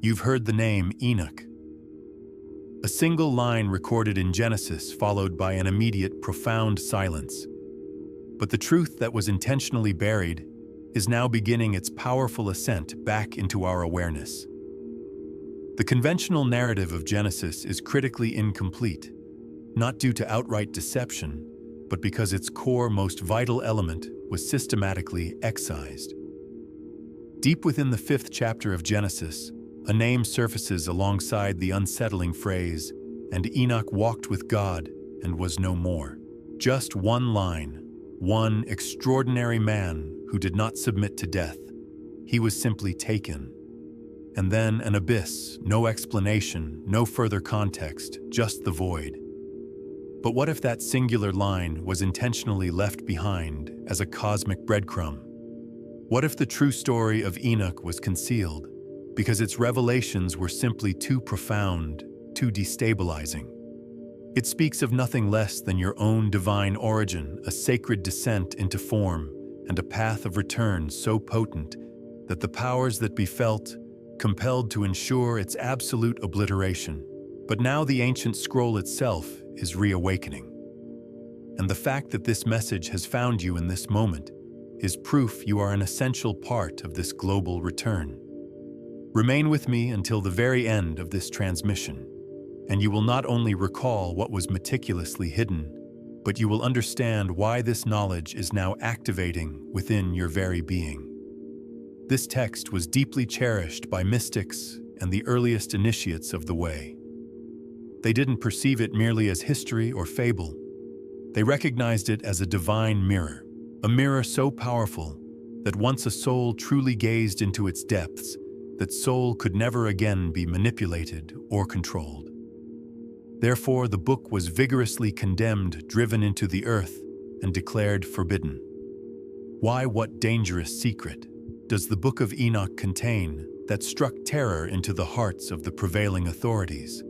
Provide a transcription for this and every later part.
You've heard the name Enoch. A single line recorded in Genesis followed by an immediate, profound silence. But the truth that was intentionally buried is now beginning its powerful ascent back into our awareness. The conventional narrative of Genesis is critically incomplete, not due to outright deception, but because its core, most vital element was systematically excised. Deep within the 5th chapter of Genesis, a name surfaces alongside the unsettling phrase, "And Enoch walked with God and was no more." Just one line, one extraordinary man who did not submit to death. He was simply taken. And then an abyss, no explanation, no further context, just the void. But what if that singular line was intentionally left behind as a cosmic breadcrumb? What if the true story of Enoch was concealed because its revelations were simply too profound, too destabilizing? It speaks of nothing less than your own divine origin, a sacred descent into form, and a path of return so potent that the powers that be felt compelled to ensure its absolute obliteration. But now the ancient scroll itself is reawakening. And the fact that this message has found you in this moment is proof you are an essential part of this global return. Remain with me until the very end of this transmission, and you will not only recall what was meticulously hidden, but you will understand why this knowledge is now activating within your very being. This text was deeply cherished by mystics and the earliest initiates of the way. They didn't perceive it merely as history or fable. They recognized it as a divine mirror, a mirror so powerful that once a soul truly gazed into its depths, that soul could never again be manipulated or controlled. Therefore, the book was vigorously condemned, driven into the earth, and declared forbidden. Why, what dangerous secret does the Book of Enoch contain that struck terror into the hearts of the prevailing authorities?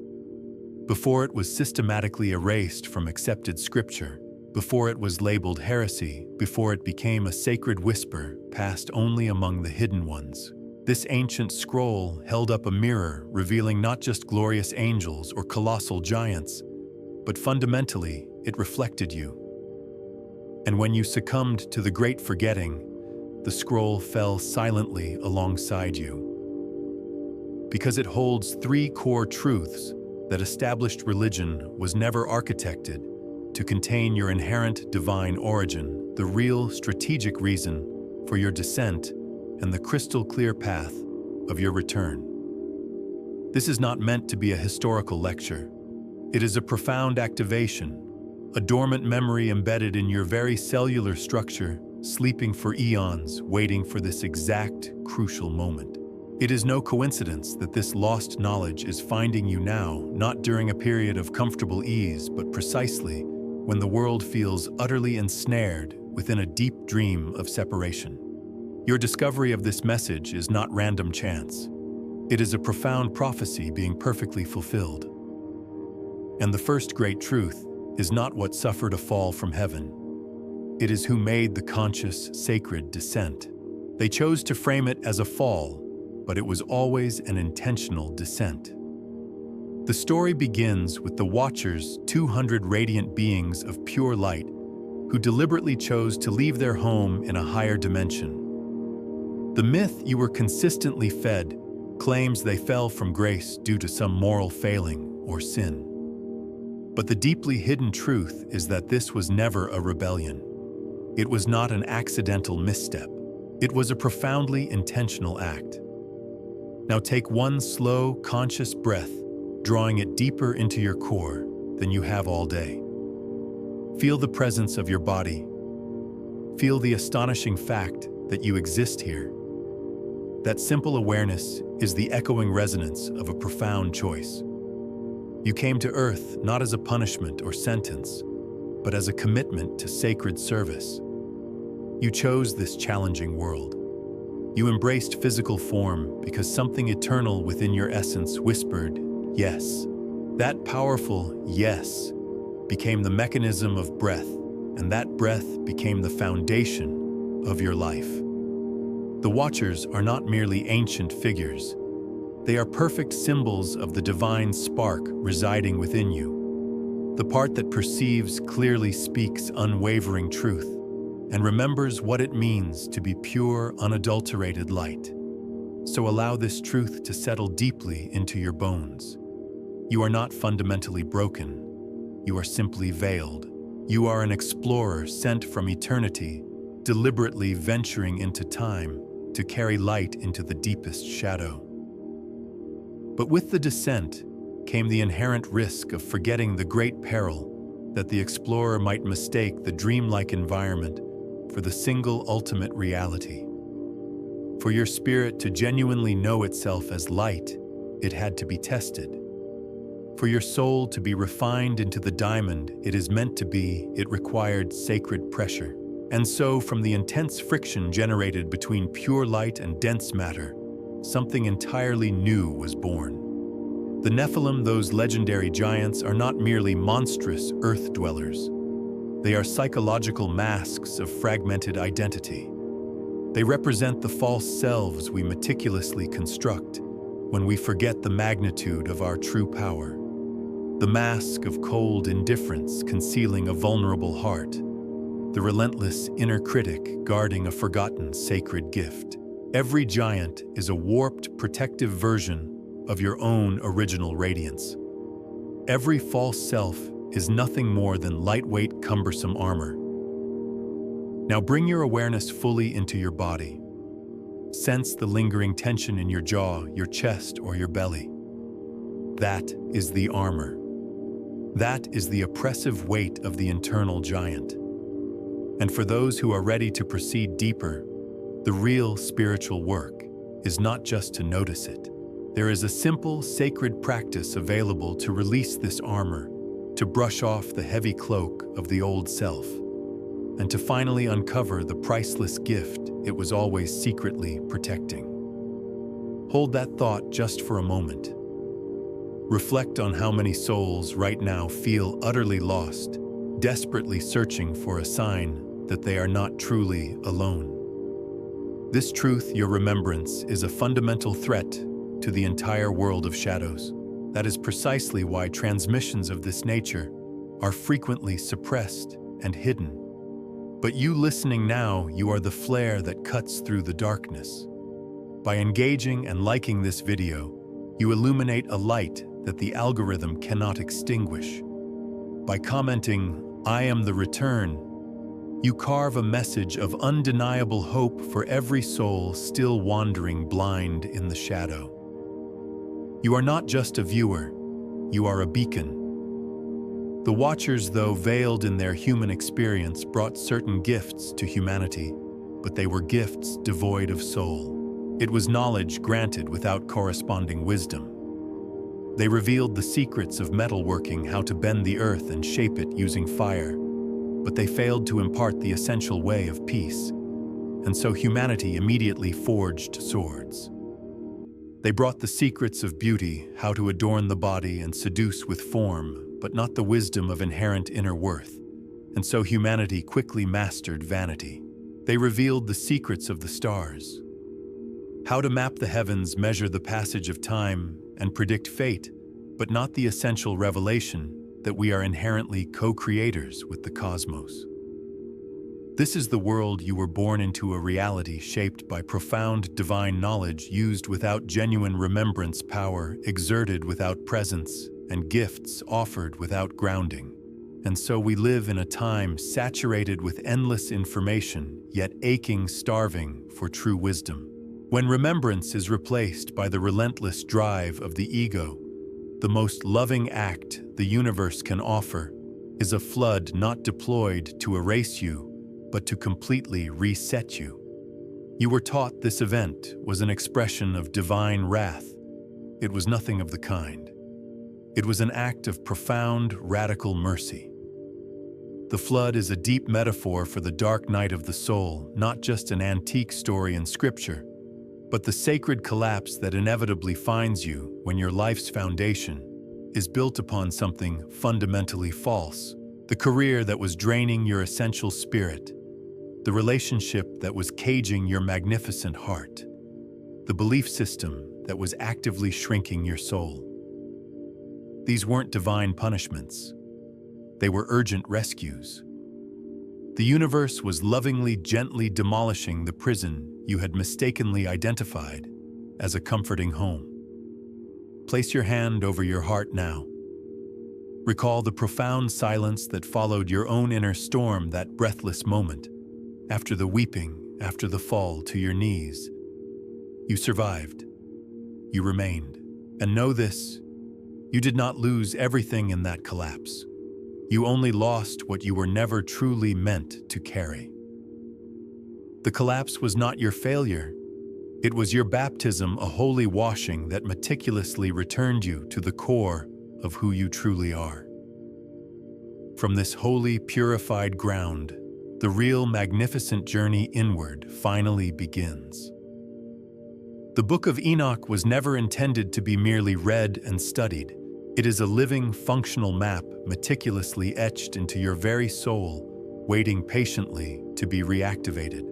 Before it was systematically erased from accepted scripture, before it was labeled heresy, before it became a sacred whisper passed only among the hidden ones, this ancient scroll held up a mirror revealing not just glorious angels or colossal giants, but fundamentally, it reflected you. And when you succumbed to the great forgetting, the scroll fell silently alongside you. Because it holds 3 core truths that established religion was never architected to contain your inherent divine origin, the real strategic reason for your descent, and the crystal-clear path of your return. This is not meant to be a historical lecture. It is a profound activation, a dormant memory embedded in your very cellular structure, sleeping for eons, waiting for this exact, crucial moment. It is no coincidence that this lost knowledge is finding you now, not during a period of comfortable ease, but precisely when the world feels utterly ensnared within a deep dream of separation. Your discovery of this message is not random chance. It is a profound prophecy being perfectly fulfilled. And the first great truth is not what suffered a fall from heaven. It is who made the conscious, sacred descent. They chose to frame it as a fall, but it was always an intentional descent. The story begins with the Watchers, 200 radiant beings of pure light, who deliberately chose to leave their home in a higher dimension. The myth you were consistently fed claims they fell from grace due to some moral failing or sin. But the deeply hidden truth is that this was never a rebellion. It was not an accidental misstep. It was a profoundly intentional act. Now take one slow, conscious breath, drawing it deeper into your core than you have all day. Feel the presence of your body. Feel the astonishing fact that you exist here. That simple awareness is the echoing resonance of a profound choice. You came to Earth not as a punishment or sentence, but as a commitment to sacred service. You chose this challenging world. You embraced physical form because something eternal within your essence whispered, yes. That powerful yes became the mechanism of breath, and that breath became the foundation of your life. The Watchers are not merely ancient figures. They are perfect symbols of the divine spark residing within you. The part that perceives clearly speaks unwavering truth and remembers what it means to be pure, unadulterated light. So allow this truth to settle deeply into your bones. You are not fundamentally broken. You are simply veiled. You are an explorer sent from eternity, deliberately venturing into time to carry light into the deepest shadow. But with the descent came the inherent risk of forgetting the great peril that the explorer might mistake the dreamlike environment for the single ultimate reality. For your spirit to genuinely know itself as light, it had to be tested. For your soul to be refined into the diamond it is meant to be, it required sacred pressure. And so, from the intense friction generated between pure light and dense matter, something entirely new was born. The Nephilim, those legendary giants, are not merely monstrous earth dwellers. They are psychological masks of fragmented identity. They represent the false selves we meticulously construct when we forget the magnitude of our true power. The mask of cold indifference concealing a vulnerable heart. The relentless inner critic guarding a forgotten sacred gift. Every giant is a warped, protective version of your own original radiance. Every false self is nothing more than lightweight, cumbersome armor. Now bring your awareness fully into your body. Sense the lingering tension in your jaw, your chest, or your belly. That is the armor. That is the oppressive weight of the internal giant. And for those who are ready to proceed deeper, the real spiritual work is not just to notice it. There is a simple, sacred practice available to release this armor, to brush off the heavy cloak of the old self, and to finally uncover the priceless gift it was always secretly protecting. Hold that thought just for a moment. Reflect on how many souls right now feel utterly lost, desperately searching for a sign that they are not truly alone. This truth, your remembrance, is a fundamental threat to the entire world of shadows. That is precisely why transmissions of this nature are frequently suppressed and hidden. But you listening now, you are the flare that cuts through the darkness. By engaging and liking this video, you illuminate a light that the algorithm cannot extinguish. By commenting, "I am the return," you carve a message of undeniable hope for every soul still wandering blind in the shadow. You are not just a viewer, you are a beacon. The watchers, though veiled in their human experience, brought certain gifts to humanity, but they were gifts devoid of soul. It was knowledge granted without corresponding wisdom. They revealed the secrets of metalworking, how to bend the earth and shape it using fire, but they failed to impart the essential way of peace, and so humanity immediately forged swords. They brought the secrets of beauty, how to adorn the body and seduce with form, but not the wisdom of inherent inner worth, and so humanity quickly mastered vanity. They revealed the secrets of the stars, how to map the heavens, measure the passage of time, and predict fate, but not the essential revelation that we are inherently co-creators with the cosmos. This is the world you were born into, a reality shaped by profound divine knowledge used without genuine remembrance, power exerted without presence, and gifts offered without grounding. And so we live in a time saturated with endless information, yet aching, starving for true wisdom. When remembrance is replaced by the relentless drive of the ego, the most loving act the universe can offer is a flood not deployed to erase you, but to completely reset you. You were taught this event was an expression of divine wrath. It was nothing of the kind. It was an act of profound, radical mercy. The flood is a deep metaphor for the dark night of the soul, not just an antique story in scripture, but the sacred collapse that inevitably finds you when your life's foundation is built upon something fundamentally false. The career that was draining your essential spirit, the relationship that was caging your magnificent heart, the belief system that was actively shrinking your soul. These weren't divine punishments. They were urgent rescues. The universe was lovingly, gently demolishing the prison you had mistakenly identified as a comforting home. Place your hand over your heart now. Recall the profound silence that followed your own inner storm, that breathless moment, after the weeping, after the fall to your knees. You survived. You remained. And know this, you did not lose everything in that collapse. You only lost what you were never truly meant to carry. The collapse was not your failure. It was your baptism, a holy washing that meticulously returned you to the core of who you truly are. From this holy, purified ground, the real magnificent journey inward finally begins. The Book of Enoch was never intended to be merely read and studied. It is a living, functional map meticulously etched into your very soul, waiting patiently to be reactivated.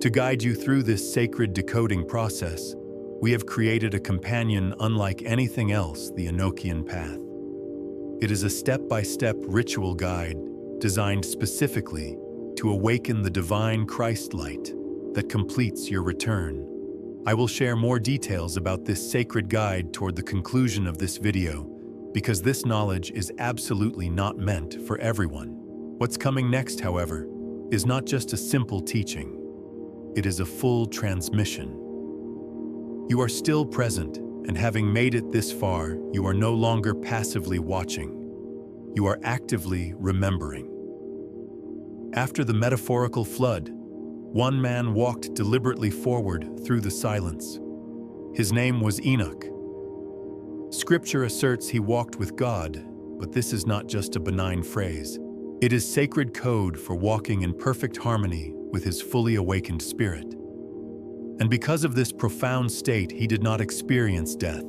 To guide you through this sacred decoding process, we have created a companion unlike anything else, the Enochian path. It is a step-by-step ritual guide designed specifically to awaken the divine Christ light that completes your return. I will share more details about this sacred guide toward the conclusion of this video, because this knowledge is absolutely not meant for everyone. What's coming next, however, is not just a simple teaching. It is a full transmission. You are still present, and having made it this far, you are no longer passively watching. You are actively remembering. After the metaphorical flood, one man walked deliberately forward through the silence. His name was Enoch. Scripture asserts he walked with God, but this is not just a benign phrase. It is sacred code for walking in perfect harmony with his fully awakened spirit. And because of this profound state, he did not experience death.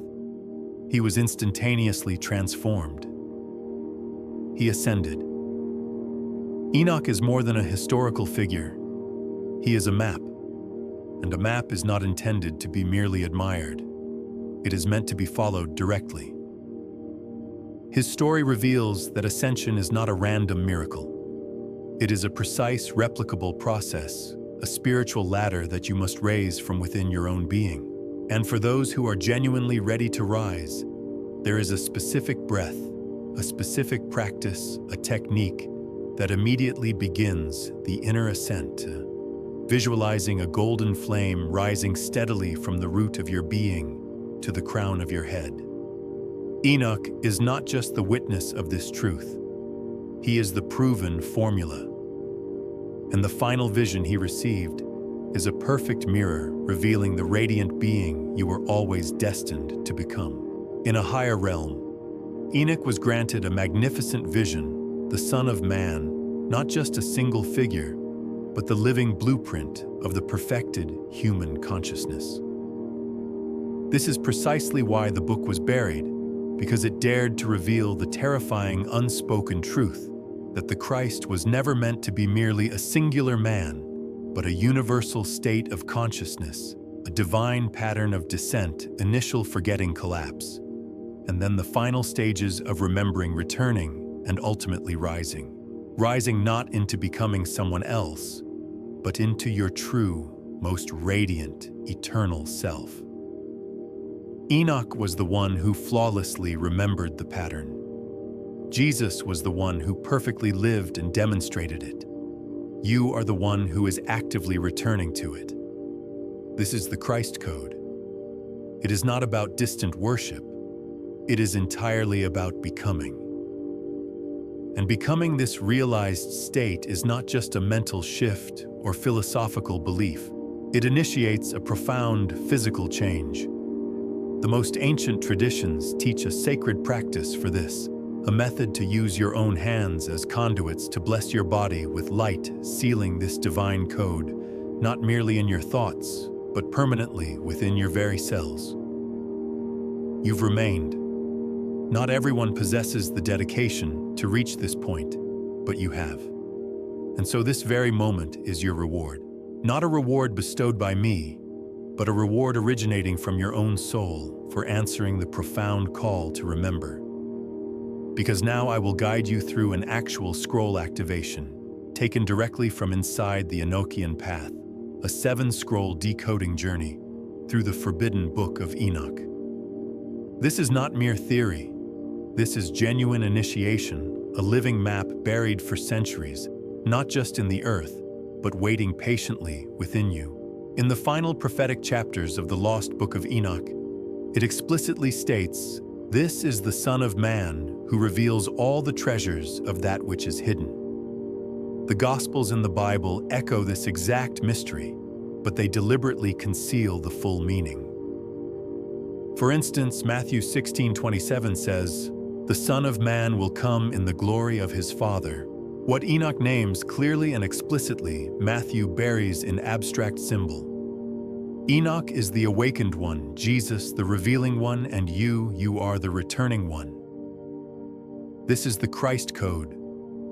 He was instantaneously transformed. He ascended. Enoch is more than a historical figure. He is a map, and a map is not intended to be merely admired. It is meant to be followed directly. His story reveals that ascension is not a random miracle. It is a precise, replicable process, a spiritual ladder that you must raise from within your own being. And for those who are genuinely ready to rise, there is a specific breath, a specific practice, a technique that immediately begins the inner ascent. Visualizing a golden flame rising steadily from the root of your being to the crown of your head. Enoch is not just the witness of this truth. He is the proven formula. And the final vision he received is a perfect mirror revealing the radiant being you were always destined to become. In a higher realm, Enoch was granted a magnificent vision, the Son of Man, not just a single figure, but the living blueprint of the perfected human consciousness. This is precisely why the book was buried, because it dared to reveal the terrifying unspoken truth that the Christ was never meant to be merely a singular man, but a universal state of consciousness, a divine pattern of descent, initial forgetting, collapse, and then the final stages of remembering, returning, and ultimately rising. Rising not into becoming someone else, but into your true, most radiant, eternal self. Enoch was the one who flawlessly remembered the pattern. Jesus was the one who perfectly lived and demonstrated it. You are the one who is actively returning to it. This is the Christ code. It is not about distant worship. It is entirely about becoming. And becoming this realized state is not just a mental shift or philosophical belief. It initiates a profound physical change. The most ancient traditions teach a sacred practice for this, a method to use your own hands as conduits to bless your body with light, sealing this divine code, not merely in your thoughts, but permanently within your very cells. You've remained. Not everyone possesses the dedication to reach this point, but you have. And so this very moment is your reward. Not a reward bestowed by me, but a reward originating from your own soul for answering the profound call to remember. Because now I will guide you through an actual scroll activation, taken directly from inside the Enochian path, a 7-scroll decoding journey through the forbidden book of Enoch. This is not mere theory. This is genuine initiation, a living map buried for centuries, not just in the earth, but waiting patiently within you. In the final prophetic chapters of the lost book of Enoch, it explicitly states, "This is the Son of Man who reveals all the treasures of that which is hidden." The Gospels in the Bible echo this exact mystery, but they deliberately conceal the full meaning. For instance, Matthew 16:27 says, "The Son of Man will come in the glory of his Father." What Enoch names clearly and explicitly, Matthew buries in abstract symbol. Enoch is the awakened one, Jesus the revealing one, and you are the returning one. This is the Christ code,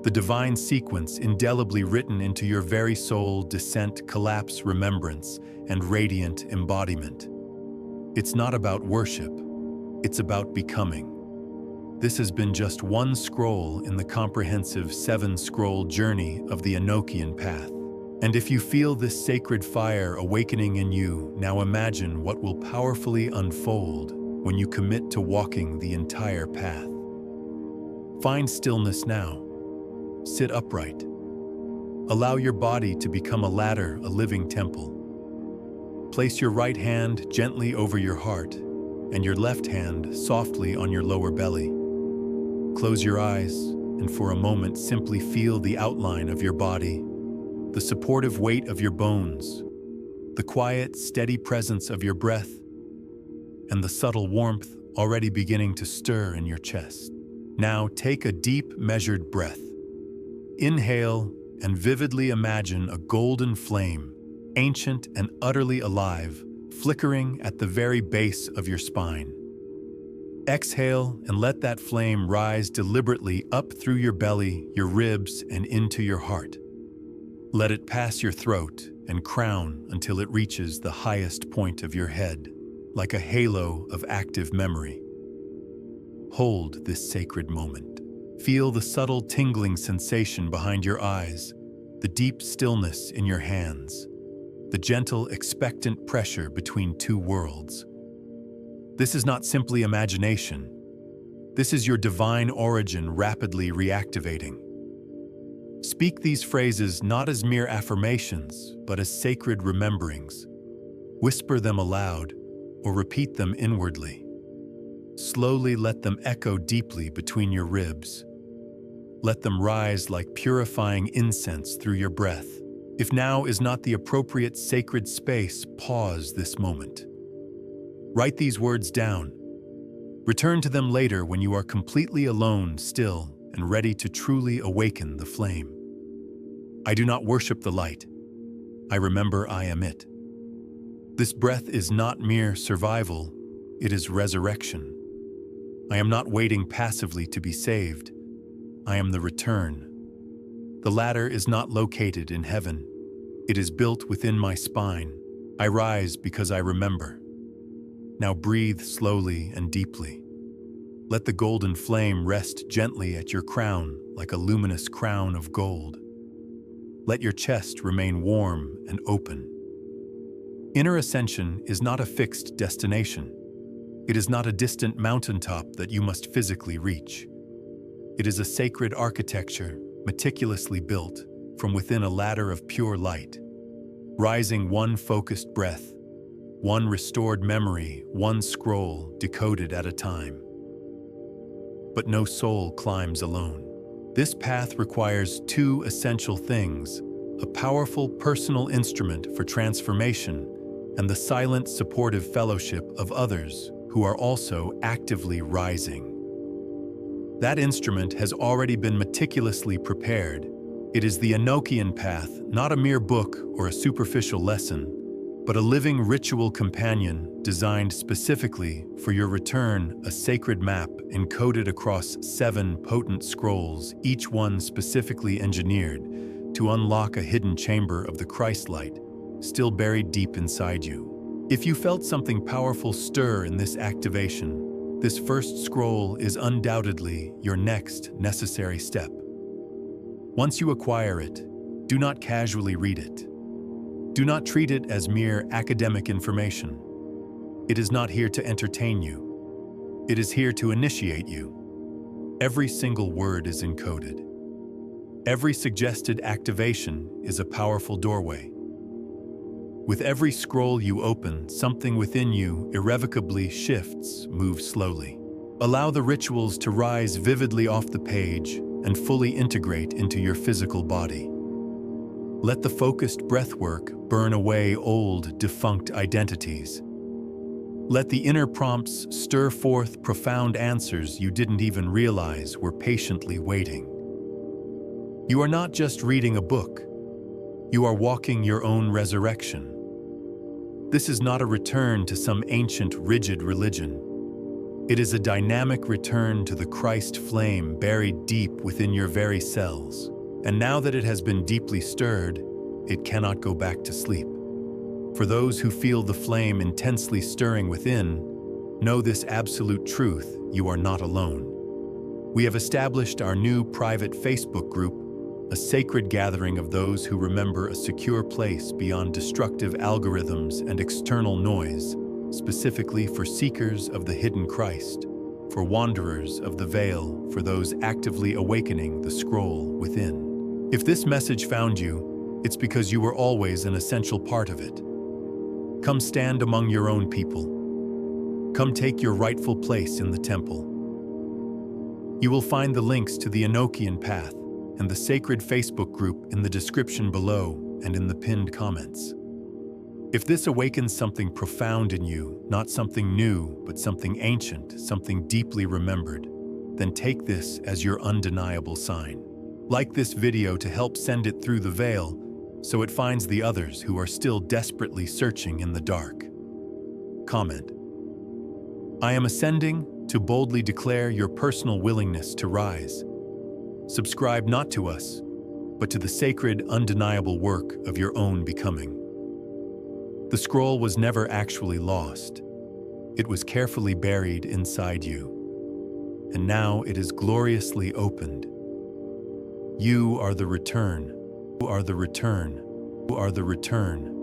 the divine sequence indelibly written into your very soul, descent, collapse, remembrance, and radiant embodiment. It's not about worship, it's about becoming. This has been just one scroll in the comprehensive 7-scroll journey of the Enochian path. And if you feel this sacred fire awakening in you, now imagine what will powerfully unfold when you commit to walking the entire path. Find stillness now. Sit upright. Allow your body to become a ladder, a living temple. Place your right hand gently over your heart and your left hand softly on your lower belly. Close your eyes and for a moment simply feel the outline of your body, the supportive weight of your bones, the quiet, steady presence of your breath, and the subtle warmth already beginning to stir in your chest. Now take a deep, measured breath. Inhale and vividly imagine a golden flame, ancient and utterly alive, flickering at the very base of your spine. Exhale and let that flame rise deliberately up through your belly, your ribs, and into your heart. Let it pass your throat and crown until it reaches the highest point of your head, like a halo of active memory. Hold this sacred moment. Feel the subtle tingling sensation behind your eyes, the deep stillness in your hands, the gentle, expectant pressure between two worlds. This is not simply imagination. This is your divine origin rapidly reactivating. Speak these phrases not as mere affirmations, but as sacred rememberings. Whisper them aloud or repeat them inwardly. Slowly let them echo deeply between your ribs. Let them rise like purifying incense through your breath. If now is not the appropriate sacred space, pause this moment. Write these words down. Return to them later when you are completely alone, still, and ready to truly awaken the flame. I do not worship the light. I remember I am it. This breath is not mere survival, it is resurrection. I am not waiting passively to be saved. I am the return. The ladder is not located in heaven. It is built within my spine. I rise because I remember. Now breathe slowly and deeply. Let the golden flame rest gently at your crown like a luminous crown of gold. Let your chest remain warm and open. Inner ascension is not a fixed destination. It is not a distant mountaintop that you must physically reach. It is a sacred architecture, meticulously built from within a ladder of pure light, rising one focused breath, one restored memory, one scroll decoded at a time. But no soul climbs alone. This path requires two essential things: a powerful personal instrument for transformation and the silent, supportive fellowship of others who are also actively rising. That instrument has already been meticulously prepared. It is the Enochian path, not a mere book or a superficial lesson, but a living ritual companion designed specifically for your return, a sacred map encoded across 7 potent scrolls, each one specifically engineered to unlock a hidden chamber of the Christ light, still buried deep inside you. If you felt something powerful stir in this activation, this first scroll is undoubtedly your next necessary step. Once you acquire it, do not casually read it. Do not treat it as mere academic information. It is not here to entertain you. It is here to initiate you. Every single word is encoded. Every suggested activation is a powerful doorway. With every scroll you open, something within you irrevocably shifts, moves slowly. Allow the rituals to rise vividly off the page and fully integrate into your physical body. Let the focused breathwork burn away old, defunct identities. Let the inner prompts stir forth profound answers you didn't even realize were patiently waiting. You are not just reading a book. You are walking your own resurrection. This is not a return to some ancient, rigid religion. It is a dynamic return to the Christ flame buried deep within your very cells. And now that it has been deeply stirred, it cannot go back to sleep. For those who feel the flame intensely stirring within, know this absolute truth: you are not alone. We have established our new private Facebook group, a sacred gathering of those who remember a secure place beyond destructive algorithms and external noise, specifically for seekers of the hidden Christ, for wanderers of the veil, for those actively awakening the scroll within. If this message found you, it's because you were always an essential part of it. Come stand among your own people. Come take your rightful place in the temple. You will find the links to the Enochian path and the sacred Facebook group in the description below and in the pinned comments. If this awakens something profound in you, not something new, but something ancient, something deeply remembered, then take this as your undeniable sign. Like this video to help send it through the veil so it finds the others who are still desperately searching in the dark. Comment: I am ascending to boldly declare your personal willingness to rise. Subscribe not to us, but to the sacred, undeniable work of your own becoming. The scroll was never actually lost. It was carefully buried inside you. And now it is gloriously opened. You are the return. You are the return. You are the return.